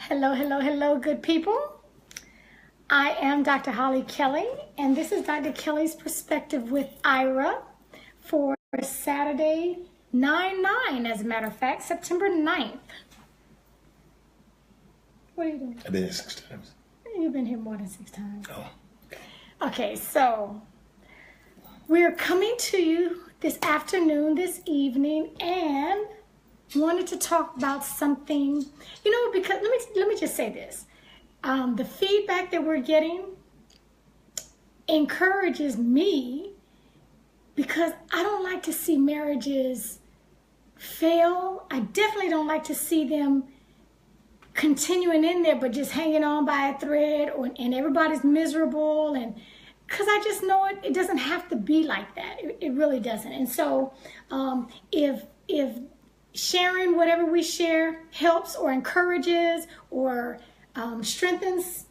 Hello, hello, hello, good people. I am Dr. Hollie Kelly, and this is Dr. Kelly's Perspective with Ira for Saturday, 9/9, as a matter of fact, September 9th. What are you doing? I've been here 6 times. You've been here more than 6 times. Oh. Okay, so we're coming to you this afternoon, this evening, and wanted to talk about something, because let me just say this. The feedback that we're getting encourages me because I don't like to see marriages fail. I definitely don't like to see them continuing in there but just hanging on by a thread, and everybody's miserable, and because I just know it doesn't have to be like that. It really doesn't. And so if sharing whatever we share helps or encourages or strengthens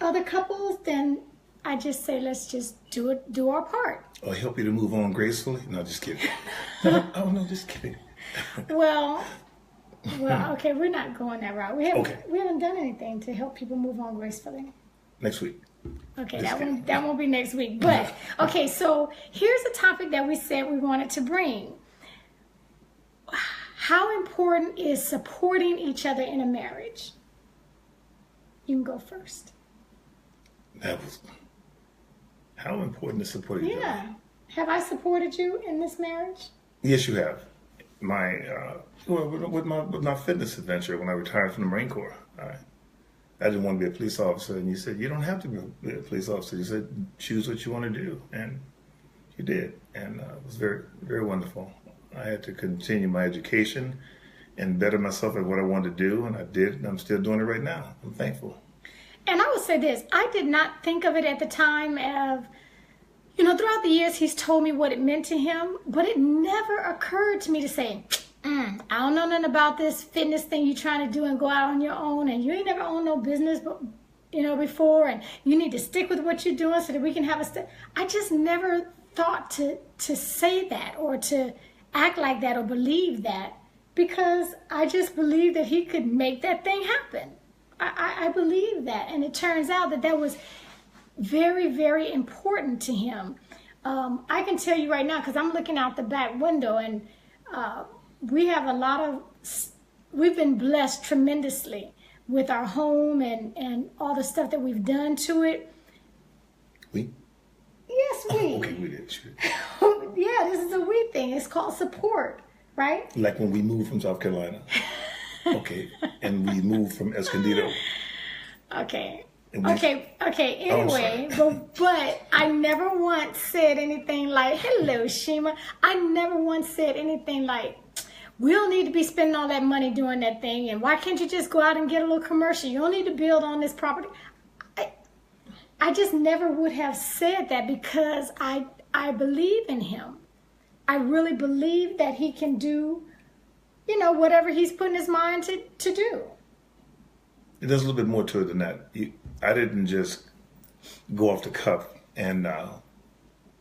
other couples, then I just say let's just do our part. Or help you to move on gracefully? No, just kidding. No, just kidding. Well, okay, we're not going that route. We haven't done anything to help people move on gracefully. Next week. Okay, that won't be next week. But okay, so here's a topic that we said we wanted to bring. How important is supporting each other in a marriage? You can go first. How important is supporting each other? Yeah. Have I supported you in this marriage? Yes, you have. With my fitness adventure when I retired from the Marine Corps, I didn't want to be a police officer, and you said you don't have to be a police officer. You said choose what you want to do, and you did, and it was very, very wonderful. I had to continue my education and better myself at what I wanted to do, and I did, and I'm still doing it right now. I'm thankful. And I will say this, I did not think of it at the time of, throughout the years he's told me what it meant to him, but it never occurred to me to say, I don't know nothing about this fitness thing you're trying to do and go out on your own, and you ain't never owned no business before, and you need to stick with what you're doing so that we can have I just never thought to say that or to act like that or believe that, because I just believed that he could make that thing happen. I believe that, and it turns out that was very, very important to him. I can tell you right now, because I'm looking out the back window, and we have we've been blessed tremendously with our home and all the stuff that we've done to it. We? Yes, we. Oh, okay, we did. Sure. Yeah, this is a we thing. It's called support, right? Like when we moved from South Carolina. Okay, and we moved from Escondido. Okay. Anyway, but I never once said anything like, hello, Shima. I never once said anything like, we don't need to be spending all that money doing that thing, and why can't you just go out and get a little commercial? You don't need to build on this property. I just never would have said that because I believe in him. I really believe that he can do, whatever he's putting his mind to do. There's a little bit more to it than that. I didn't just go off the cuff and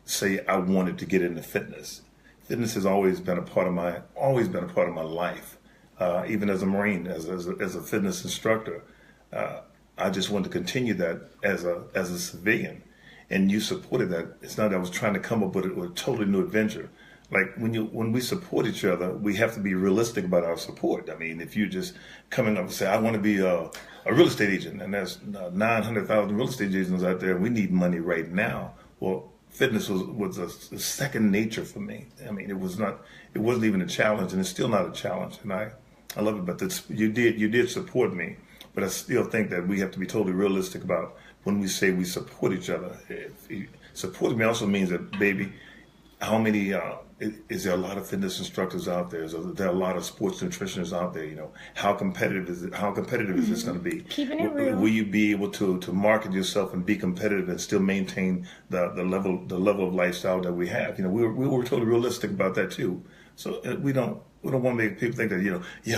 say I wanted to get into fitness. Fitness has always been a part of my life. Even as a Marine, as a fitness instructor, I just wanted to continue that as a civilian, and you supported that. It's not that I was trying to come up with a totally new adventure. Like when we support each other, we have to be realistic about our support. I mean, if you just coming up and say, I want to be a real estate agent, and there's 900,000 real estate agents out there, and we need money right now. Well, fitness was a second nature for me. I mean, it wasn't even a challenge, and it's still not a challenge. And I love it. But you did support me. But I still think that we have to be totally realistic about when we say we support each other. Supporting me also means that, baby, how many, is there a lot of fitness instructors out there? Is there a lot of sports nutritionists out there? How competitive is it? How competitive is this going to be? Keeping it real. Will you be able to market yourself and be competitive and still maintain the level of lifestyle that we have? We were totally realistic about that too. So we don't want to make people think that,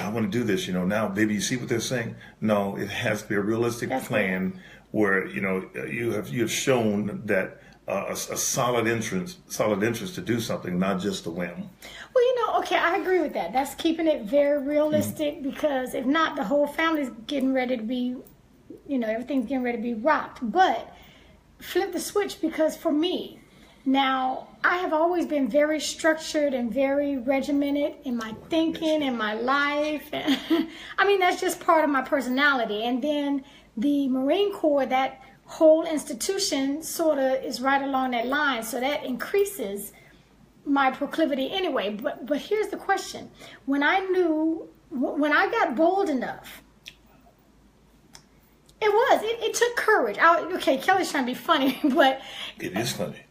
I want to do this, now, baby, you see what they're saying? No, it has to be a realistic plan where, you have shown that a solid interest to do something, not just a whim. Well, okay, I agree with that. That's keeping it very realistic, because if not, the whole family's getting ready to be, everything's getting ready to be rocked. But flip the switch, because for me, now, I have always been very structured and very regimented in my thinking, in my life. I mean, that's just part of my personality. And then the Marine Corps, that whole institution sort of is right along that line. So that increases my proclivity anyway. But here's the question. When I got bold enough, it took courage. Okay, Kelly's trying to be funny, but it is funny.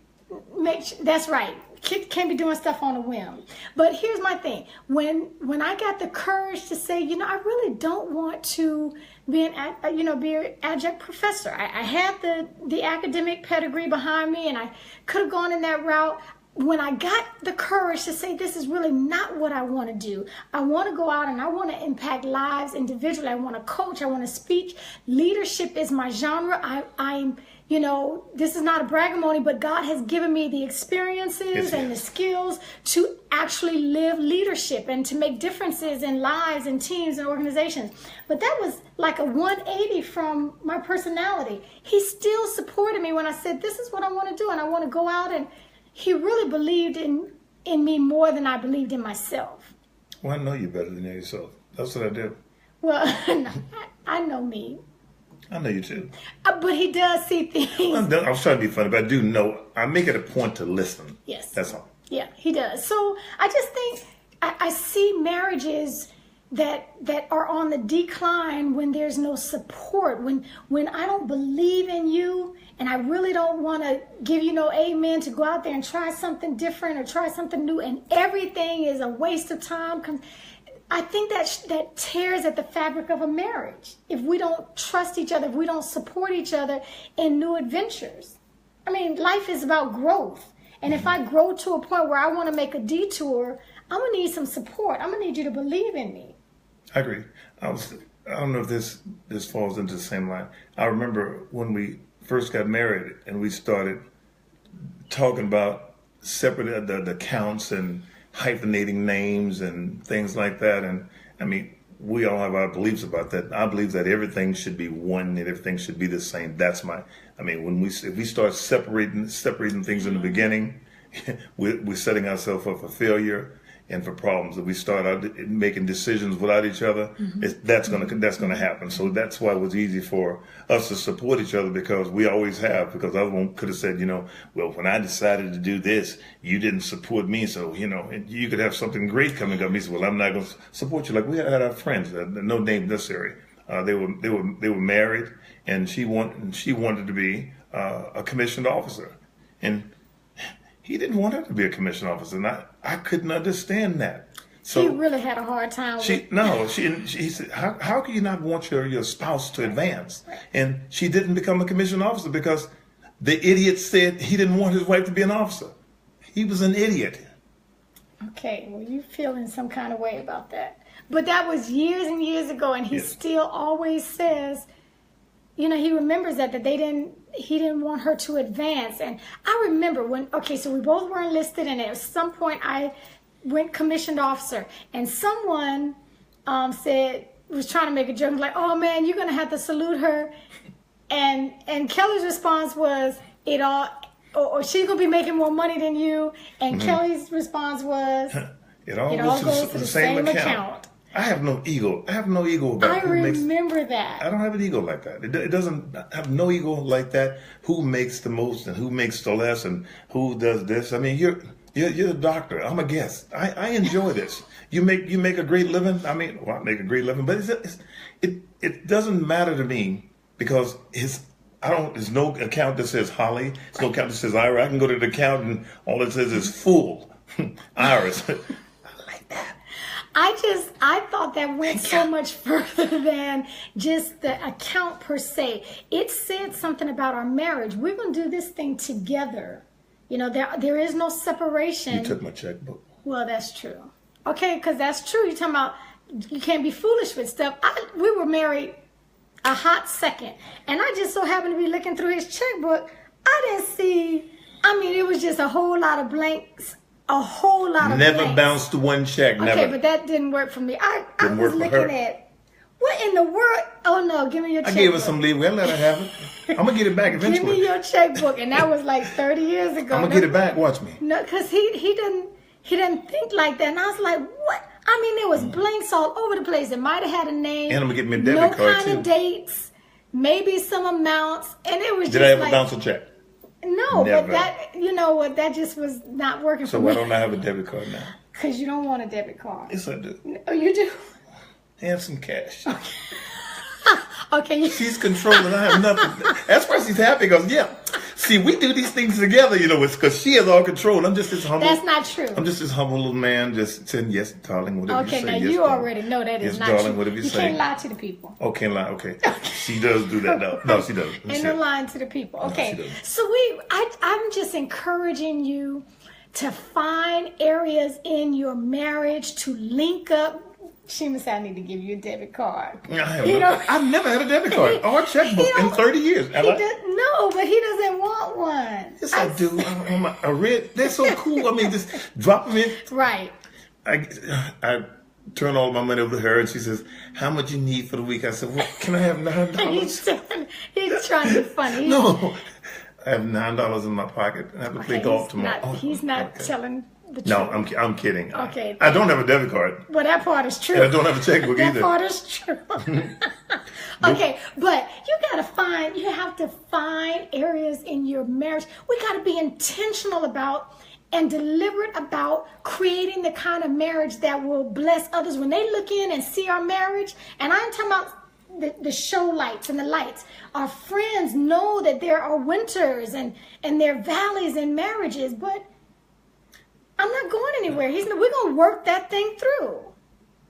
That's right. Kids can't be doing stuff on a whim. But here's my thing. When I got the courage to say, I really don't want to be an adjunct professor. I had the academic pedigree behind me, and I could have gone in that route. When I got the courage to say, this is really not what I want to do. I want to go out and I want to impact lives individually. I want to coach. I want to speak. Leadership is my genre. I'm this is not a braggamony, but God has given me the experiences and the skills to actually live leadership and to make differences in lives and teams and organizations. But that was like a 180 from my personality. He still supported me when I said, this is what I want to do, and I want to go out. And he really believed in me more than I believed in myself. Well, I know you better than yourself. That's what I do. Well, I know me. I know you too. But he does see things. I was trying to be funny, but I do know. I make it a point to listen. Yes. That's all. Yeah, he does. So I just think I see marriages that are on the decline when there's no support, when I don't believe in you and I really don't want to give you no amen to go out there and try something different or try something new, and everything is a waste of time. I think that tears at the fabric of a marriage if we don't trust each other, if we don't support each other in new adventures. I mean, life is about growth. And if I grow to a point where I want to make a detour, I'm going to need some support. I'm going to need you to believe in me. I agree. I don't know if this falls into the same line. I remember when we first got married and we started talking about separate the counts and hyphenating names and things like that. And I mean, we all have our beliefs about that. I believe that everything should be one and everything should be the same. If we start separating things in the beginning, we're setting ourselves up for failure and for problems. If we start out making decisions without each other, that's gonna happen. So that's why it was easy for us to support each other, because we always have. Because other one could have said, well, when I decided to do this, you didn't support me, so and you could have something great coming up. He said, well, I'm not going to support you. Like we had our friends, no name necessary. They were married, and she wanted to be a commissioned officer, and he didn't want her to be a commissioned officer, and I couldn't understand that. So he really had a hard time with it. He said, how can you not want your spouse to advance? And she didn't become a commissioned officer because the idiot said he didn't want his wife to be an officer. He was an idiot. Okay, well, you feeling some kind of way about that. But that was years and years ago, and he still always says, he remembers that he didn't want her to advance. And I remember so we both were enlisted, and at some point I went commissioned officer, and someone was trying to make a joke, like, oh man, you're going to have to salute her. And Kelly's response was, or she's going to be making more money than you. And Kelly's response was, it all goes to the same account. I have no ego. I have no ego about who makes. I remember that. I don't have an ego like that. It doesn't have no ego like that. Who makes the most and who makes the less and who does this? I mean, you're a doctor. I'm a guest. I enjoy this. You make a great living. I mean, I make a great living, but it doesn't matter to me because there's no account that says Hollie. There's no account that says Ira. I can go to the account and all it says is full. Iris. I thought that went so much further than just the account per se. It said something about our marriage. We're going to do this thing together. There is no separation. You took my checkbook. Well, that's true. Okay, because that's true. You're talking about you can't be foolish with stuff. We were married a hot second, and I just so happened to be looking through his checkbook. I didn't see I mean, it was just a whole lot of blanks. A whole lot of Never blanks. bounced one check. Okay, Never. but that didn't work for me. I Didn't was work for looking her. at, what in the world? Oh no, give me your checkbook. I gave her some leeway. I let her have it. I'm gonna get it back Give eventually. me your checkbook. And that was like 30 years ago. I'm gonna get it back. Watch me. No, because he didn't think like that. And I was like, what? I mean, there was blanks all over the place. It might have had a name. And I'm gonna get me a debit card kind too. of dates, maybe some amounts. And it was Did just I ever like, bounce a check? no, Never. but that, you know what, that just was not working So for why me. don't I have a debit card now? Because you don't want a debit card. Yes, I do. Oh, you do? And some cash. Okay. She's controlling. I have nothing. That's why she's happy. Because see, we do these things together. You know, it's because she has all control. I'm just this humble. That's not true. I'm just this humble little man, just saying yes, darling, whatever you say. Okay, now yes, you darling. already know that is Yes, not darling, true. whatever you You say. can't lie to the people. Oh, can't lie. Okay, she does do that though. No, she doesn't. Ain't no lying to the people. No, Okay, she doesn't. so I'm just encouraging you to find areas in your marriage to link up. Shima said, I need to give you a debit card. I've never had a debit card or a checkbook in 30 years. No, but he doesn't want one. Yes, I do. I read. They're so cool. I mean, just drop them in. Right. I turn all my money over to her, and she says, "How much you need for the week?" I said, "Well, can I have $9?" He's trying to be funny. No, I have $9 in my pocket. I have to play golf tomorrow. He's not telling the truth. No, I'm kidding. Okay. I don't have a debit card. Well, that part is true. And I don't have a checkbook That either. part is true. Okay, but you have to find areas in your marriage. We got to be intentional about and deliberate about creating the kind of marriage that will bless others. When they look in and see our marriage, and I'm talking about the show lights and the lights, our friends know that there are winters and there are valleys in marriages, but I'm not going anywhere. We're going to work that thing through.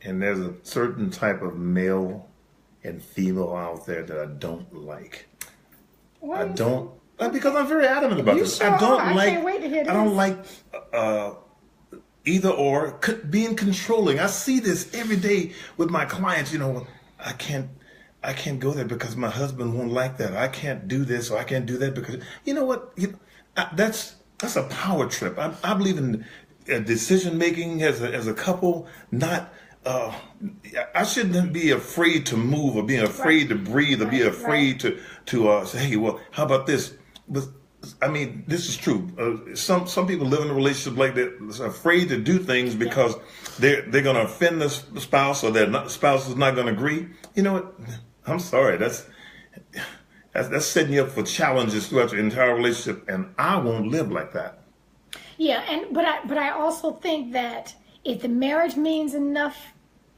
And there's a certain type of male and female out there that I don't like. Why I don't, because I'm very adamant about You this. sure I don't are. I like. can't wait to hear I don't this. like either or being controlling. I see this every day with my clients. You know, I can't go there because my husband won't like that. I can't do this or I can't do that because you know what? That's a power trip. I believe in decision making as a couple, not. I shouldn't be afraid to move or being afraid to breathe or be afraid to say, hey, well, how about this? But I mean, this is true. Some people live in a relationship like that, afraid to do things because they're going to offend the spouse or the spouse is not going to agree. You know what? I'm sorry. That's setting you up for challenges throughout your entire relationship, and I won't live like that. Yeah, but I also think that if the marriage means enough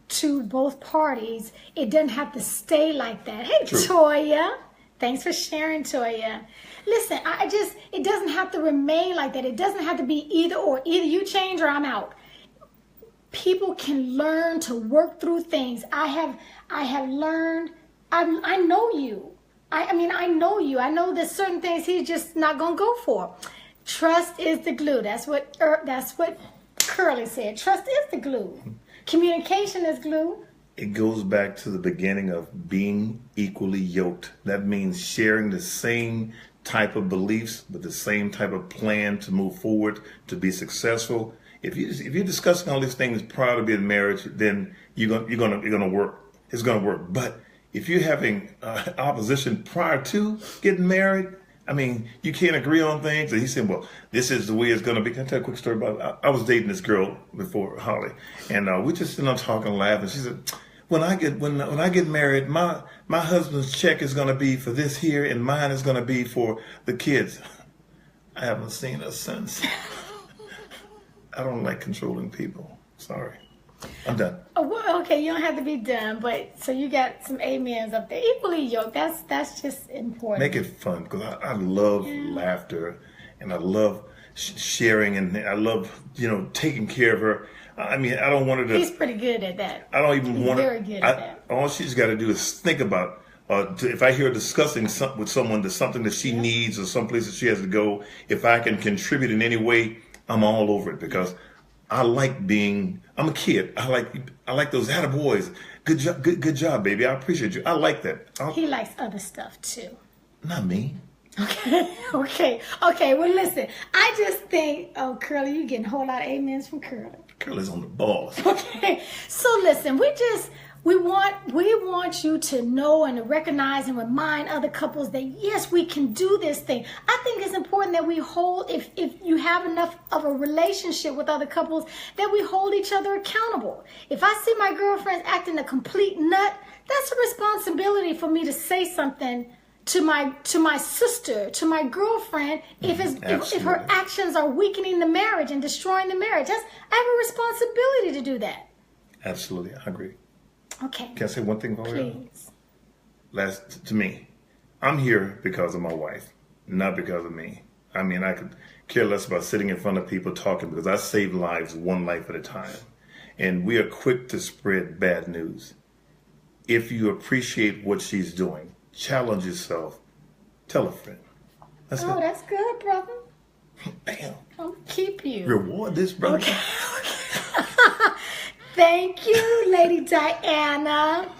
to both parties, it doesn't have to stay like that. Hey, True. Toya, thanks for sharing, Toya. Listen, it doesn't have to remain like that. It doesn't have to be either or. Either you change or I'm out. People can learn to work through things. I have learned. I know you. I know you. I know there's certain things he's just not gonna go for. Trust is the glue. That's what Curly said. Trust is the glue. Communication is glue. It goes back to the beginning of being equally yoked. That means sharing the same type of beliefs, but the same type of plan to move forward, to be successful. If you're discussing all these things prior to being married, then you're gonna work. It's gonna work. But if you're having opposition prior to getting married, I mean, you can't agree on things. And he said, well, this is the way it's going to be. Can I tell a quick story about it? I was dating this girl before, Holly, and we just sitting up talking, laughing. She said, when I get married, my husband's check is going to be for this here, and mine is going to be for the kids. I haven't seen her since. I don't like controlling people. Sorry. I'm done. Oh, well, okay, you don't have to be done, but so you got some amens up there. Equally yoked. That's just important. Make it fun because I love laughter and I love sharing and I love taking care of her. I mean, I don't want her to. He's pretty good at that. I don't even want very good at that. All she's got to do is think about. If I hear her discussing with someone that's something that she needs or someplace that she has to go, if I can contribute in any way, I'm all over it because I like being. I'm a kid. I like those attaboys. Good job, baby. I appreciate you. I like that. He likes other stuff too. Not me. Okay. Well, listen, I just think, oh, Curly, you're getting a whole lot of amens from Curly. Curly's on the balls. Okay. So listen, we want you to know and to recognize and remind other couples that yes, we can do this thing. I think it's important that we hold, if you have enough of a relationship with other couples, that we hold each other accountable. If I see my girlfriend acting a complete nut, that's a responsibility for me to say something to my sister, to my girlfriend, if her actions are weakening the marriage and destroying the marriage. I have a responsibility to do that. Absolutely, I agree. Okay. Can I say one thing, Hollie? Please. To me, I'm here because of my wife, not because of me. I mean, I could care less about sitting in front of people talking because I save lives one life at a time. And we are quick to spread bad news. If you appreciate what she's doing, challenge yourself, tell a friend. That's it. That's good, brother. Bam. I'll keep you. Reward this, brother. Okay. Thank you, Lady Diana.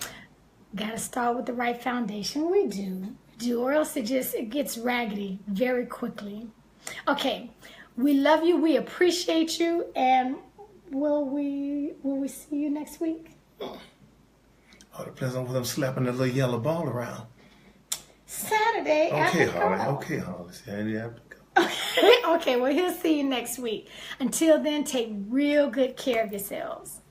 Gotta start with the right foundation. We do, or else it gets raggedy very quickly. Okay, we love you, we appreciate you, and will we see you next week? Oh, depends on what I'm slapping that little yellow ball around. Saturday. Okay, Hollie. Yeah. Okay, well, he'll see you next week. Until then, take real good care of yourselves.